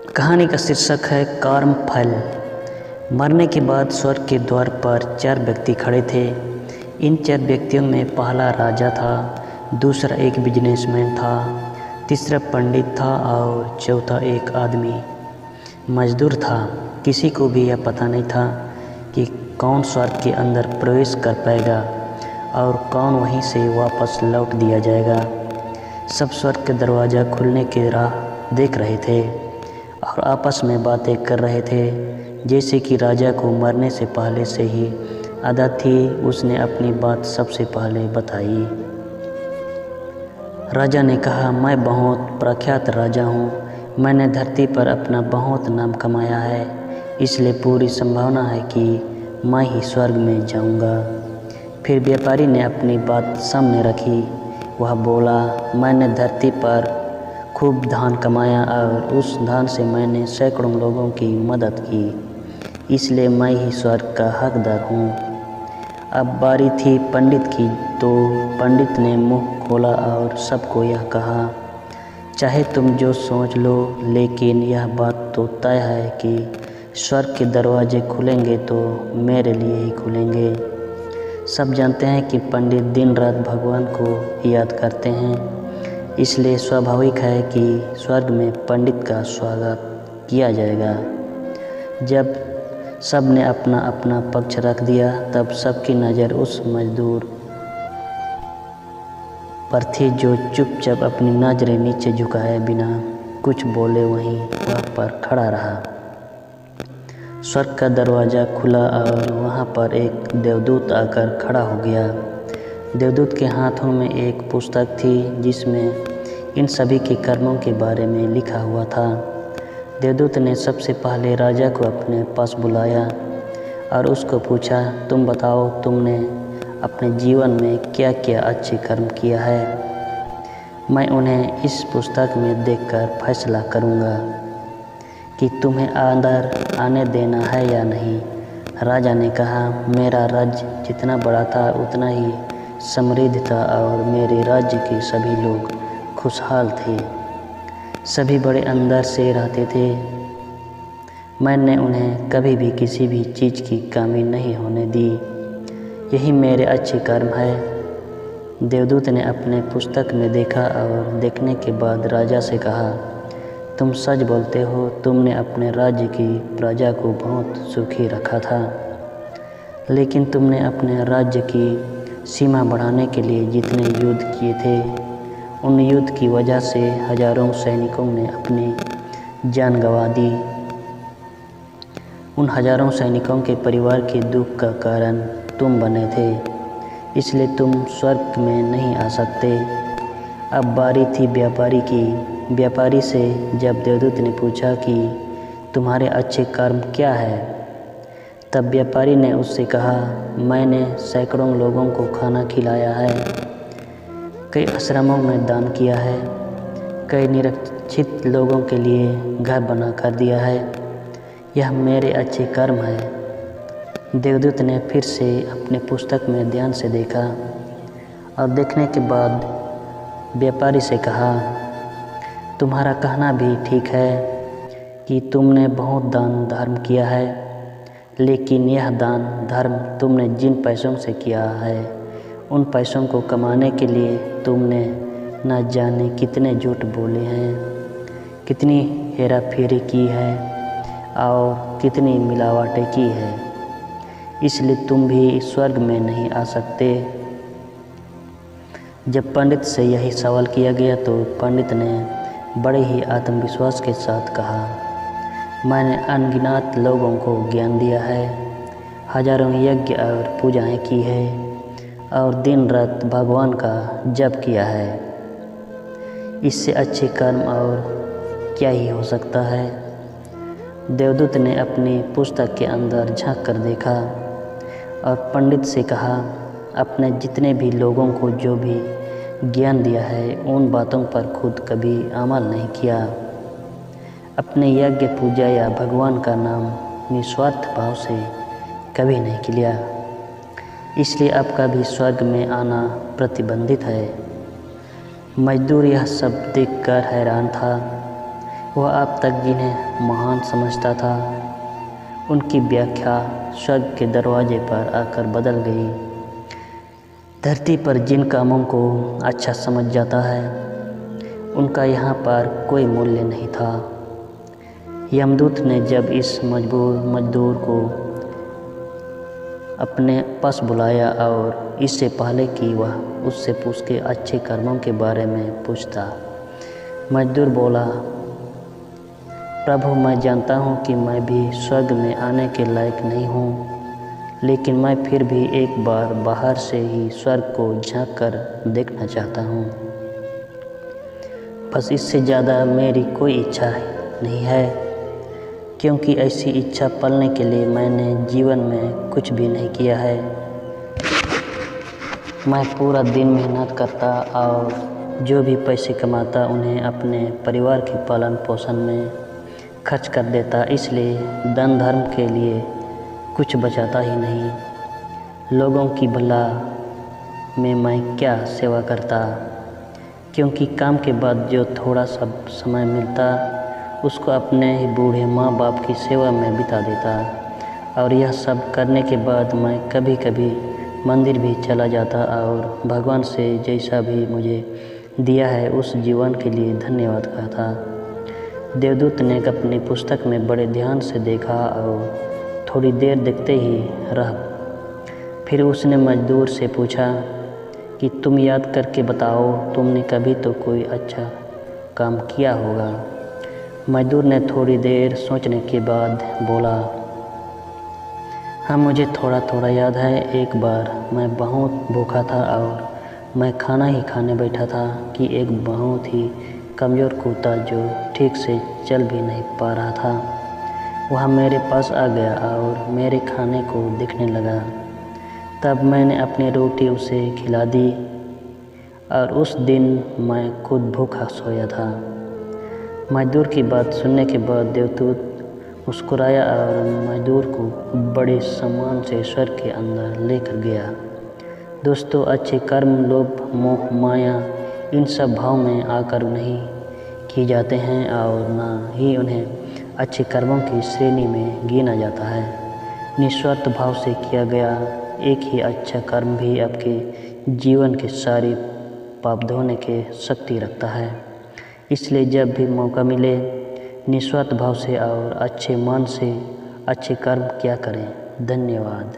कहानी का शीर्षक है कर्म फल। मरने के बाद स्वर्ग के द्वार पर 4 व्यक्ति खड़े थे। इन 4 व्यक्तियों में पहला राजा था, दूसरा एक बिजनेसमैन था, तीसरा पंडित था और चौथा एक आदमी मजदूर था। किसी को भी यह पता नहीं था कि कौन स्वर्ग के अंदर प्रवेश कर पाएगा और कौन वहीं से वापस लौट दिया जाएगा। सब स्वर्ग के दरवाज़ा खुलने की राह देख रहे थे और आपस में बातें कर रहे थे। जैसे कि राजा को मरने से पहले से ही आदत थी, उसने अपनी बात सबसे पहले बताई। राजा ने कहा, मैं बहुत प्रख्यात राजा हूँ। मैंने धरती पर अपना बहुत नाम कमाया है, इसलिए पूरी संभावना है कि मैं ही स्वर्ग में जाऊँगा। फिर व्यापारी ने अपनी बात सामने रखी। वह बोला, मैंने धरती पर खूब धन कमाया और उस धन से मैंने सैकड़ों लोगों की मदद की, इसलिए मैं ही स्वर्ग का हकदार हूँ। अब बारी थी पंडित की, तो पंडित ने मुंह खोला और सबको यह कहा, चाहे तुम जो सोच लो, लेकिन यह बात तो तय है कि स्वर्ग के दरवाजे खुलेंगे तो मेरे लिए ही खुलेंगे। सब जानते हैं कि पंडित दिन रात भगवान को याद करते हैं, इसलिए स्वाभाविक है कि स्वर्ग में पंडित का स्वागत किया जाएगा। जब सब ने अपना अपना पक्ष रख दिया, तब सबकी नज़र उस मजदूर पर थी जो चुपचाप अपनी नज़रें नीचे झुकाए बिना कुछ बोले वहीं वहाँ पर खड़ा रहा। स्वर्ग का दरवाज़ा खुला और वहाँ पर एक देवदूत आकर खड़ा हो गया। देवदूत के हाथों में एक पुस्तक थी जिसमें इन सभी के कर्मों के बारे में लिखा हुआ था। देवदूत ने सबसे पहले राजा को अपने पास बुलाया और उसको पूछा, तुम बताओ, तुमने अपने जीवन में क्या क्या अच्छे कर्म किया है। मैं उन्हें इस पुस्तक में देखकर फैसला करूँगा कि तुम्हें अंदर आने देना है या नहीं। राजा ने कहा, मेरा राज्य जितना बड़ा था उतना ही समृद्ध था और मेरे राज्य के सभी लोग खुशहाल थे। सभी बड़े अंदर से रहते थे। मैंने उन्हें कभी भी किसी भी चीज़ की कमी नहीं होने दी। यही मेरे अच्छे कर्म है। देवदूत ने अपने पुस्तक में देखा और देखने के बाद राजा से कहा, तुम सच बोलते हो, तुमने अपने राज्य की प्रजा को बहुत सुखी रखा था, लेकिन तुमने अपने राज्य की सीमा बढ़ाने के लिए जितने युद्ध किए थे, उन युद्ध की वजह से हजारों सैनिकों ने अपनी जान गंवा दी। उन हजारों सैनिकों के परिवार के दुख का कारण तुम बने थे, इसलिए तुम स्वर्ग में नहीं आ सकते। अब बारी थी व्यापारी की। व्यापारी से जब देवदूत ने पूछा कि तुम्हारे अच्छे कर्म क्या है, तब व्यापारी ने उससे कहा, मैंने सैकड़ों लोगों को खाना खिलाया है, कई आश्रमों में दान किया है, कई निरक्षित लोगों के लिए घर बना कर दिया है। यह मेरे अच्छे कर्म है। देवदूत ने फिर से अपने पुस्तक में ध्यान से देखा और देखने के बाद व्यापारी से कहा, तुम्हारा कहना भी ठीक है कि तुमने बहुत दान धर्म किया है, लेकिन यह दान धर्म तुमने जिन पैसों से किया है, उन पैसों को कमाने के लिए तुमने न जाने कितने झूठ बोले हैं, कितनी हेरा फेरी की है और कितनी मिलावटें की है, इसलिए तुम भी स्वर्ग में नहीं आ सकते। जब पंडित से यही सवाल किया गया तो पंडित ने बड़े ही आत्मविश्वास के साथ कहा, मैंने अनगिनत लोगों को ज्ञान दिया है, हजारों यज्ञ और पूजाएं की है और दिन रात भगवान का जप किया है। इससे अच्छे कर्म और क्या ही हो सकता है। देवदूत ने अपनी पुस्तक के अंदर झांक कर देखा और पंडित से कहा, अपने जितने भी लोगों को जो भी ज्ञान दिया है, उन बातों पर खुद कभी अमल नहीं किया। अपने यज्ञ पूजा या भगवान का नाम निस्वार्थ भाव से कभी नहीं लिया, इसलिए आपका भी स्वर्ग में आना प्रतिबंधित है। मजदूर यह सब देखकर हैरान था। वह अब तक जिन्हें महान समझता था उनकी व्याख्या स्वर्ग के दरवाजे पर आकर बदल गई। धरती पर जिन कामों को अच्छा समझ जाता है उनका यहाँ पर कोई मूल्य नहीं था। यमदूत ने जब इस मजदूर को अपने पास बुलाया और इससे पहले कि वह उससे पूछ के अच्छे कर्मों के बारे में पूछता, मजदूर बोला, प्रभु मैं जानता हूँ कि मैं भी स्वर्ग में आने के लायक नहीं हूँ, लेकिन मैं फिर भी एक बार बाहर से ही स्वर्ग को झांक कर देखना चाहता हूँ। बस इससे ज़्यादा मेरी कोई इच्छा नहीं है, क्योंकि ऐसी इच्छा पालने के लिए मैंने जीवन में कुछ भी नहीं किया है। मैं पूरा दिन मेहनत करता और जो भी पैसे कमाता उन्हें अपने परिवार के पालन पोषण में खर्च कर देता, इसलिए दान धर्म के लिए कुछ बचाता ही नहीं। लोगों की भला में मैं क्या सेवा करता, क्योंकि काम के बाद जो थोड़ा सा समय मिलता उसको अपने ही बूढ़े माँ बाप की सेवा में बिता देता। और यह सब करने के बाद मैं कभी कभी मंदिर भी चला जाता और भगवान से जैसा भी मुझे दिया है उस जीवन के लिए धन्यवाद कहता। देवदूत ने अपनी पुस्तक में बड़े ध्यान से देखा और थोड़ी देर देखते ही रह। फिर उसने मजदूर से पूछा कि तुम याद करके बताओ, तुमने कभी तो कोई अच्छा काम किया होगा। मजदूर ने थोड़ी देर सोचने के बाद बोला, हाँ मुझे थोड़ा थोड़ा याद है। एक बार मैं बहुत भूखा था और मैं खाना ही खाने बैठा था कि एक बहुत ही कमज़ोर कुत्ता जो ठीक से चल भी नहीं पा रहा था वह मेरे पास आ गया और मेरे खाने को देखने लगा। तब मैंने अपनी रोटी उसे खिला दी और उस दिन मैं खुद भूखा सोया था। मजदूर की बात सुनने के बाद देवदूत मुस्कुराया और मजदूर को बड़े सम्मान से स्वर्ग के अंदर लेकर गया। दोस्तों, अच्छे कर्म लोभ मोह माया इन सब भाव में आकर नहीं किए जाते हैं और ना ही उन्हें अच्छे कर्मों की श्रेणी में गिना जाता है। निस्वार्थ भाव से किया गया एक ही अच्छा कर्म भी आपके जीवन के सारी पाप धोने के शक्ति रखता है। इसलिए जब भी मौका मिले निस्वार्थ भाव से और अच्छे मन से अच्छे कर्म किया करें। धन्यवाद।